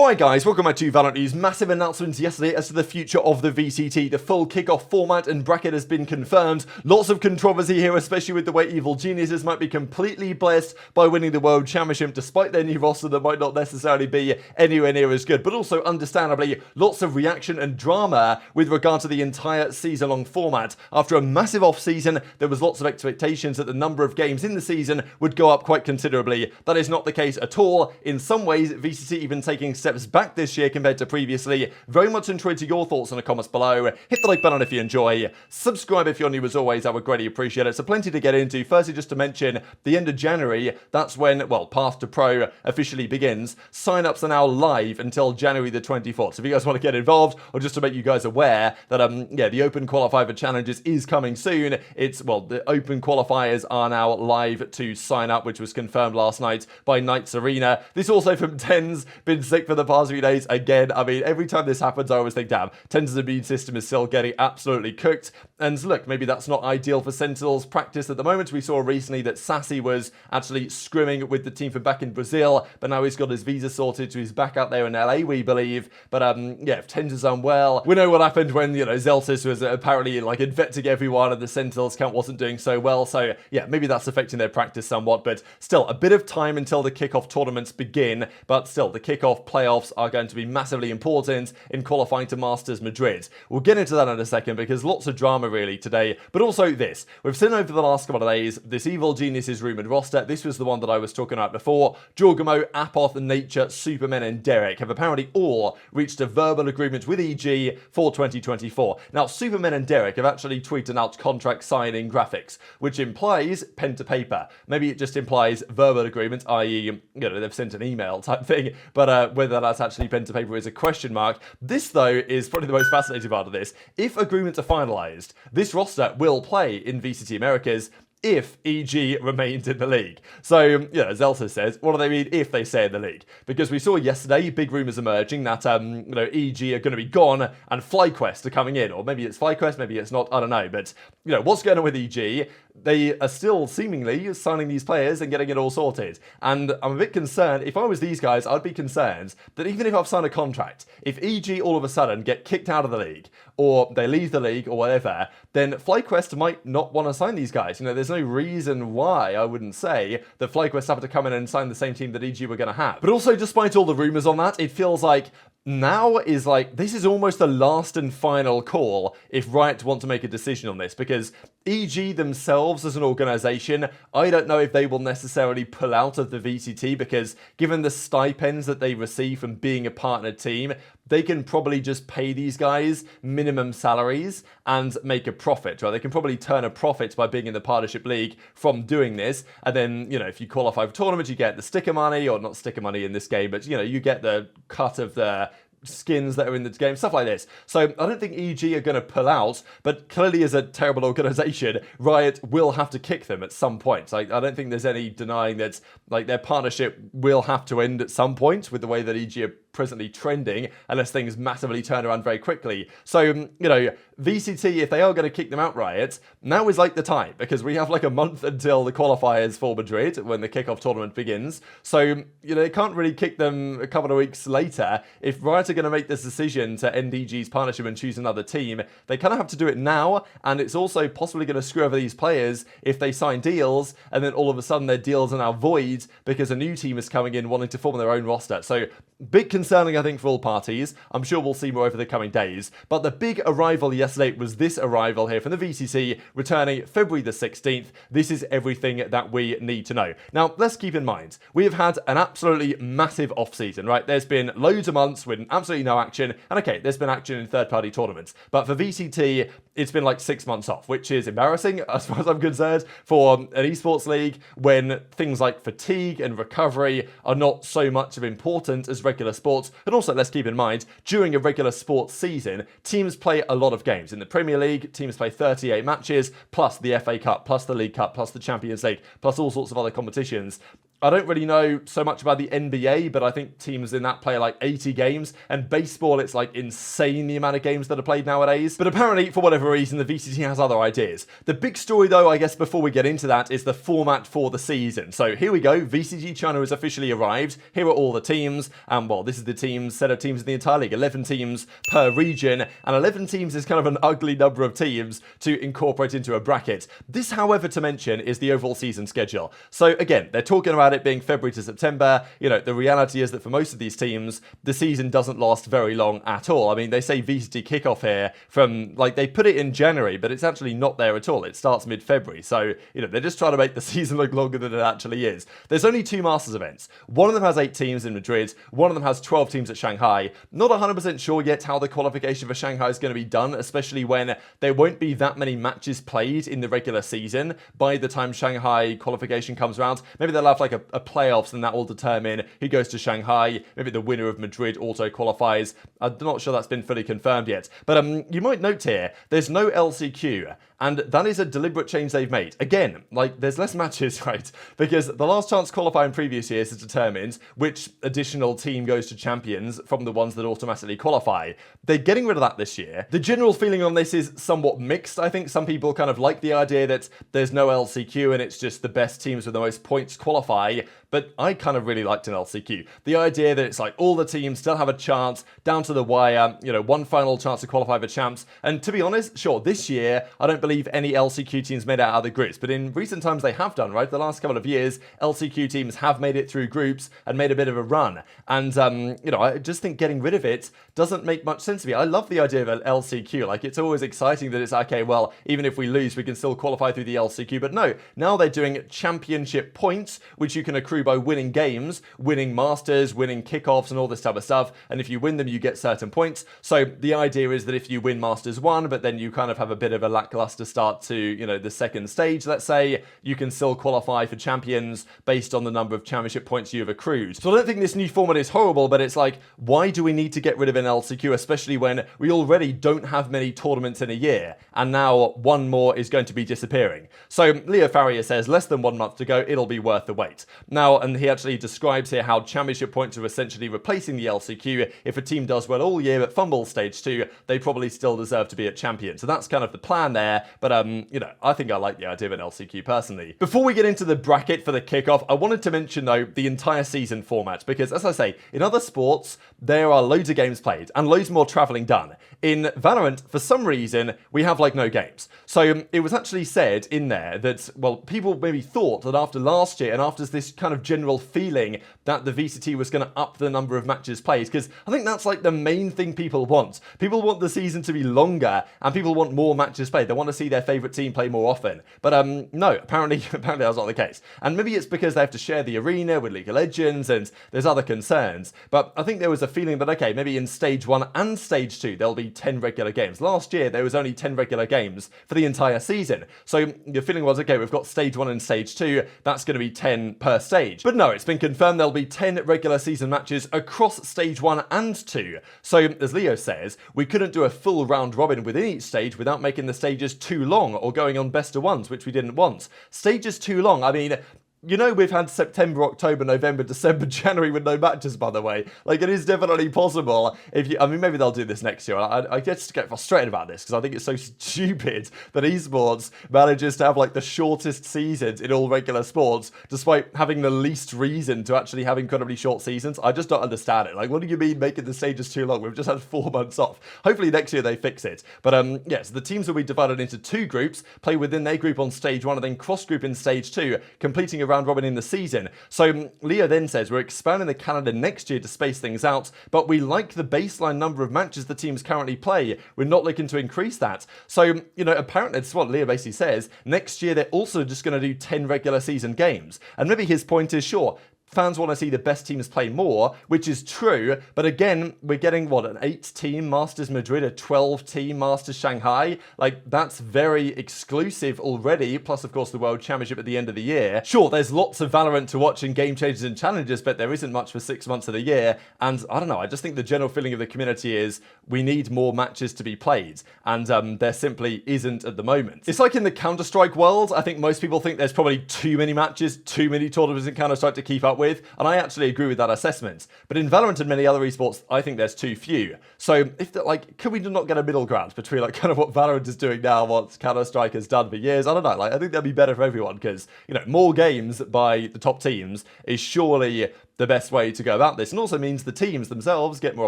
Alright guys, welcome back to VALORANT News. Massive announcements yesterday as to the future of the VCT. The full kickoff format and bracket has been confirmed. Lots of controversy here, especially with the way Evil Geniuses might be completely blessed by winning the World Championship despite their new roster that might not necessarily be anywhere near as good. But also, understandably, lots of reaction and drama with regard to the entire season-long format. After a massive off-season, there was lots of expectations that the number of games in the season would go up quite considerably. That is not the case at all. In some ways, VCT even taking steps back this year compared to previously. Very much intrigued to your thoughts in the comments below. Hit the like button if you enjoy. Subscribe if you're new as always. I would greatly appreciate it. So plenty to get into. Firstly, just to mention, the end of January, that's when, well, Path to Pro officially begins. Sign-ups are now live until January the 24th. So if you guys want to get involved, or just to make you guys aware that, yeah, the Open Qualifier for Challenges is coming soon. It's, well, the Open Qualifiers are now live to sign up, which was confirmed last night by Knights Arena. This also from Ten's been sick for the past few days. Again, I mean, every time this happens, I always think, damn, Ten's immune system is still getting absolutely cooked. And look, maybe that's not ideal for Sentinel's practice at the moment. We saw recently that Sassy was actually scrimming with the team from back in Brazil, but now he's got his visa sorted, so he's back out there in LA, we believe. But yeah, if Ten's is unwell, we know what happened when, you know, Zeltis was apparently like infecting everyone and the Sentinels count wasn't doing so well. So yeah, maybe that's affecting their practice somewhat, but still a bit of time until the kickoff tournaments begin. But still, the kickoff playoffs are going to be massively important in qualifying to Masters Madrid. We'll get into that in a second because lots of drama really today, but also this. We've seen over the last couple of days this Evil Geniuses rumoured roster. This was the one that I was talking about before. Jorgamo, Apoth, Nature, Superman and Derek have apparently all reached a verbal agreement with EG for 2024. Now, Superman and Derek have actually tweeted out contract signing graphics, which implies pen to paper. Maybe it just implies verbal agreement, i.e., you know, they've sent an email type thing, but whether that's actually pen to paper is a question mark. This, though, is probably the most fascinating part of this. If agreements are finalised, this roster will play in VCT Americas if EG remains in the league. So, you know, Zelta says, what do they mean if they stay in the league? Because we saw yesterday big rumours emerging that, you know, EG are going to be gone and FlyQuest are coming in. Or maybe it's FlyQuest, maybe it's not, I don't know. But, you know, what's going on with EG? They are still seemingly signing these players and getting it all sorted. And I'm a bit concerned, if I was these guys, I'd be concerned that even if I've signed a contract, if EG all of a sudden get kicked out of the league, or they leave the league or whatever, then FlyQuest might not want to sign these guys. You know, there's no reason why, I wouldn't say, that FlyQuest have to come in and sign the same team that EG were going to have. But also, despite all the rumours on that, it feels like now is like, this is almost the last and final call if Riot want to make a decision on this, because EG themselves as an organisation, I don't know if they will necessarily pull out of the VCT, because given the stipends that they receive from being a partnered team, they can probably just pay these guys minimum salaries and make a profit, right? They can probably turn a profit by being in the partnership league from doing this. And then, you know, if you qualify for tournaments, you get the sticker money, or not sticker money in this game, but, you know, you get the cut of the skins that are in the game, stuff like this. So I don't think EG are going to pull out, but clearly as a terrible organisation, Riot will have to kick them at some point. Like, I don't think there's any denying that, like, their partnership will have to end at some point with the way that EG are presently trending, unless things massively turn around very quickly. So, you know, VCT, if they are going to kick them out, Riot, now is like the time, because we have like a month until the qualifiers for Madrid when the kickoff tournament begins. So, you know, they can't really kick them a couple of weeks later. If Riot are going to make this decision to end EG's partnership and choose another team, they kind of have to do it now, and it's also possibly going to screw over these players if they sign deals, and then all of a sudden their deals are now void because a new team is coming in wanting to form their own roster. So, big concerning, I think, for all parties. I'm sure we'll see more over the coming days. But the big arrival yesterday was this arrival here from the VCT, returning February the 16th. This is everything that we need to know. Now, let's keep in mind, we have had an absolutely massive off-season, right? There's been loads of months with absolutely no action. And okay, there's been action in third-party tournaments. But for VCT, it's been like 6 months off, which is embarrassing, as far as I'm concerned, for an esports league when things like fatigue and recovery are not so much of importance as regular sports. And also, let's keep in mind, during a regular sports season, teams play a lot of games. In the Premier League, teams play 38 matches, plus the FA Cup, plus the League Cup, plus the Champions League, plus all sorts of other competitions. I don't really know so much about the NBA, but I think teams in that play like 80 games, and baseball, it's like insane the amount of games that are played nowadays. But apparently, for whatever reason, the VCT has other ideas. The big story though, I guess before we get into that, is the format for the season. So here we go, VCT China has officially arrived. Here are all the teams, and well, this is the set of teams in the entire league, 11 teams per region, and 11 teams is kind of an ugly number of teams to incorporate into a bracket. This, however, to mention is the overall season schedule. So again, they're talking about it being February to September. You know, the reality is that for most of these teams, the season doesn't last very long at all. I mean, they say VCT kickoff here from, like, they put it in January, but it's actually not there at all. It starts mid-February. So, you know, they're just trying to make the season look longer than it actually is. There's only 2 Masters events. One of them has 8 teams in Madrid. One of them has 12 teams at Shanghai. Not 100% sure yet how the qualification for Shanghai is going to be done, especially when there won't be that many matches played in the regular season by the time Shanghai qualification comes around. Maybe they'll have like a playoffs, and that will determine who goes to Shanghai. Maybe the winner of Madrid auto qualifies. I'm not sure that's been fully confirmed yet. But you might note here, there's no LCQ. And that is a deliberate change they've made. Again, like, there's less matches, right? Because the last chance to qualify in previous years has determined which additional team goes to champions from the ones that automatically qualify. They're getting rid of that this year. The general feeling on this is somewhat mixed. I think some people kind of like the idea that there's no LCQ and it's just the best teams with the most points qualify. But I kind of really liked an LCQ. The idea that it's like all the teams still have a chance down to the wire, you know, one final chance to qualify for champs. And to be honest, sure, this year, I don't believe any LCQ teams made it out of the groups, but in recent times they have done, right? The last couple of years, LCQ teams have made it through groups and made a bit of a run. And, you know, I just think getting rid of it doesn't make much sense to me. I love the idea of an LCQ. Like, it's always exciting that it's, okay, well, even if we lose, we can still qualify through the LCQ. But no, now they're doing championship points, which you can accrue by winning games, winning masters, winning kickoffs, and all this type of stuff. And if you win them, you get certain points. So the idea is that if you win Masters 1, but then you kind of have a bit of a lackluster start to, you know, the second stage, let's say, you can still qualify for champions based on the number of championship points you've accrued. So I don't think this new format is horrible, but it's like, why do we need to get rid of an LCQ, especially when we already don't have many tournaments in a year, and now one more is going to be disappearing. So Leo Farrier says, less than 1 month to go, it'll be worth the wait. Now, and he actually describes here how championship points are essentially replacing the LCQ. If a team does well all year but fumbles stage 2, they probably still deserve to be a champion. So that's kind of the plan there, but you know, I think I like the idea of an LCQ personally. Before we get into the bracket for the kickoff, I wanted to mention though the entire season format, because as I say, in other sports, there are loads of games played and loads more traveling done. In VALORANT, for some reason, we have like no games. So it was actually said in there that, well, people maybe thought that after last year and after this kind of general feeling that the VCT was going to up the number of matches played, because I think that's like the main thing people want. People want the season to be longer and people want more matches played. They want to see their favorite team play more often. But no, apparently that's not the case. And maybe it's because they have to share the arena with League of Legends and there's other concerns. But I think there was a feeling that, okay, maybe in stage 1 and stage 2, there'll be 10 regular games. Last year, there was only 10 regular games for the entire season. So the feeling was, okay, we've got stage 1 and stage 2, that's going to be 10 per stage. But no, it's been confirmed there'll be 10 regular season matches across stage 1 and 2. So as Leo says, we couldn't do a full round robin within each stage without making the stages too long or going on best of ones, which we didn't want. Stages too long, I mean, you know, we've had September, October, November, December, January with no matches, by the way. Like, it is definitely possible. If you, I mean, maybe they'll do this next year. I just get frustrated about this because I think it's so stupid that esports manages to have like the shortest seasons in all regular sports, despite having the least reason to actually have incredibly short seasons. I just don't understand it. Like, what do you mean making the stages too long? We've just had 4 months off. Hopefully next year they fix it. But yeah, so the teams will be divided into 2 groups, play within their group on stage 1 and then cross group in stage 2, completing a round robin in the season. So Leo then says, we're expanding the calendar next year to space things out, but we like the baseline number of matches the teams currently play. We're not looking to increase that. So, you know, apparently that's what Leo basically says. Next year, they're also just going to do 10 regular season games. And maybe his point is, sure, fans want to see the best teams play more, which is true. But again, we're getting, what, an 8-team Masters Madrid, a 12-team Masters Shanghai? Like, that's very exclusive already, plus, of course, the World Championship at the end of the year. Sure, there's lots of Valorant to watch and game changers and challenges, but there isn't much for 6 months of the year. And I don't know, I just think the general feeling of the community is we need more matches to be played, and there simply isn't at the moment. It's like in the Counter-Strike world, I think most people think there's probably too many matches, too many tournaments in Counter-Strike to keep up with, and I actually agree with that assessment. But in Valorant and many other esports, I think there's too few. So if could we not get a middle ground between like kind of what Valorant is doing now, what Counter-Strike has done for years? I don't know. Like, I think that'd be better for everyone because, you know, more games by the top teams is surely the best way to go about this, and also means the teams themselves get more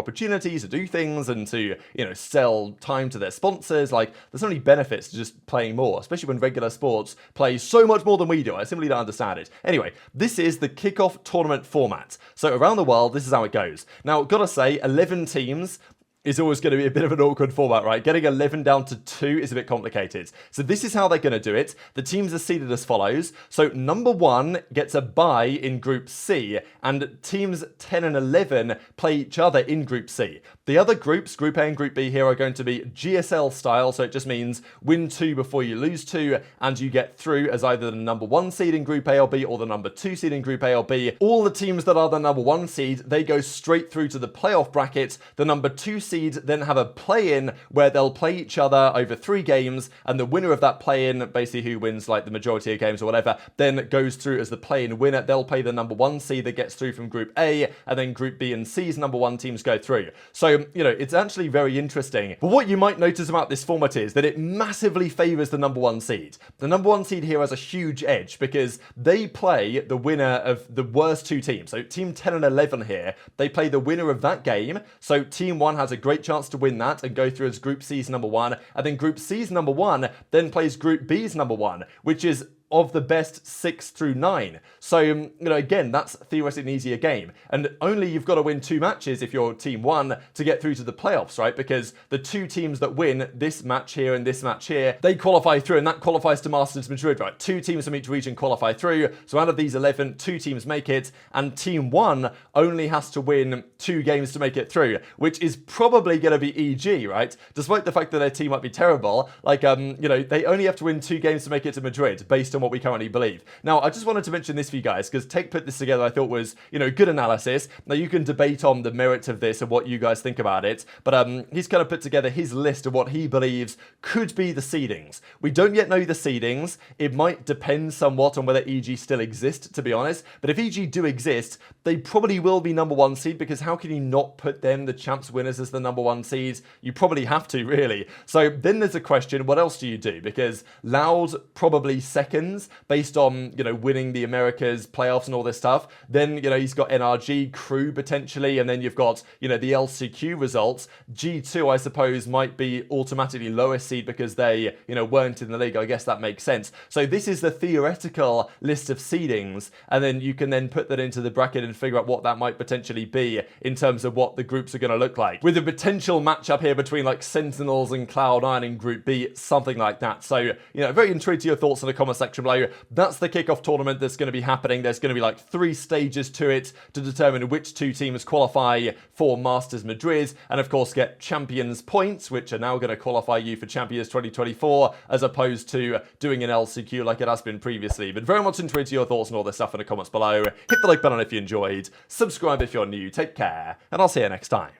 opportunities to do things and to, you know, sell time to their sponsors. Like, there's so many benefits to just playing more, especially when regular sports play so much more than we do. I simply don't understand it. Anyway, this is the Kickoff tournament format. So around the world, this is how it goes. Now, gotta say, 11 teams is always going to be a bit of an awkward format, right? Getting 11 down to 2 is a bit complicated. So this is how they're going to do it. The teams are seeded as follows. So number 1 gets a bye in Group C, and teams 10 and 11 play each other in Group C. The other groups, Group A and Group B here, are going to be GSL style, so it just means win 2 before you lose 2, and you get through as either the number 1 seed in Group A or B or the number 2 seed in Group A or B. All the teams that are the number 1 seed, they go straight through to the playoff bracket. The number 2 seed then have a play-in where they'll play each other over 3 games, and the winner of that play-in, basically who wins like the majority of games or whatever, then goes through as the play-in winner. They'll play the number 1 seed that gets through from Group A, and then Group B and C's number 1 teams go through. So, you know, it's actually very interesting. But what you might notice about this format is that it massively favors the number 1 seed. The number 1 seed here has a huge edge because they play the winner of the worst 2 teams. So team 10 and 11 here, they play the winner of that game. So team 1 has a great chance to win that and go through as Group C's number 1, and then Group C's number 1 then plays Group B's number 1, which is of the best 6 through 9. So, you know, again, that's theoretically an easier game. And only you've got to win 2 matches if you're team 1 to get through to the playoffs, right? Because the 2 teams that win this match here and this match here, they qualify through, and that qualifies to Masters Madrid, right? 2 teams from each region qualify through. So out of these 11, 2 teams make it, and team 1 only has to win 2 games to make it through, which is probably going to be EG, right? Despite the fact that their team might be terrible, like, you know, they only have to win 2 games to make it to Madrid, based on what we currently believe. Now, I just wanted to mention this for you guys, because Take put this together, I thought was, you know, good analysis. Now, you can debate on the merit of this and what you guys think about it, but he's kind of put together his list of what he believes could be the seedings. We don't yet know the seedings. It might depend somewhat on whether EG still exist, to be honest, but if EG do exist, they probably will be number 1 seed, because how can you not put them, the champs winners, as the number 1 seeds? You probably have to, really. So then there's a question, what else do you do? Because Loud probably seconds, based on, you know, winning the Americas playoffs and all this stuff. Then, you know, he's got NRG, Crew potentially, and then you've got, you know, the LCQ results. G2, I suppose, might be automatically lowest seed because they, you know, weren't in the league. I guess that makes sense. So this is the theoretical list of seedings, and then you can then put that into the bracket and figure out what that might potentially be in terms of what the groups are going to look like. With a potential matchup here between like Sentinels and Cloud9 in Group B, something like that. So, you know, very intrigued to your thoughts in the comment section below. That's the Kickoff tournament that's going to be happening. There's going to be like 3 stages to it to determine which 2 teams qualify for Masters Madrid, and of course get Champions points, which are now going to qualify you for Champions 2024, as opposed to doing an LCQ like it has been previously. But very much intrigued to your thoughts and all this stuff in the comments below. Hit the like button if you enjoyed, subscribe if you're new, take care, and I'll see you next time.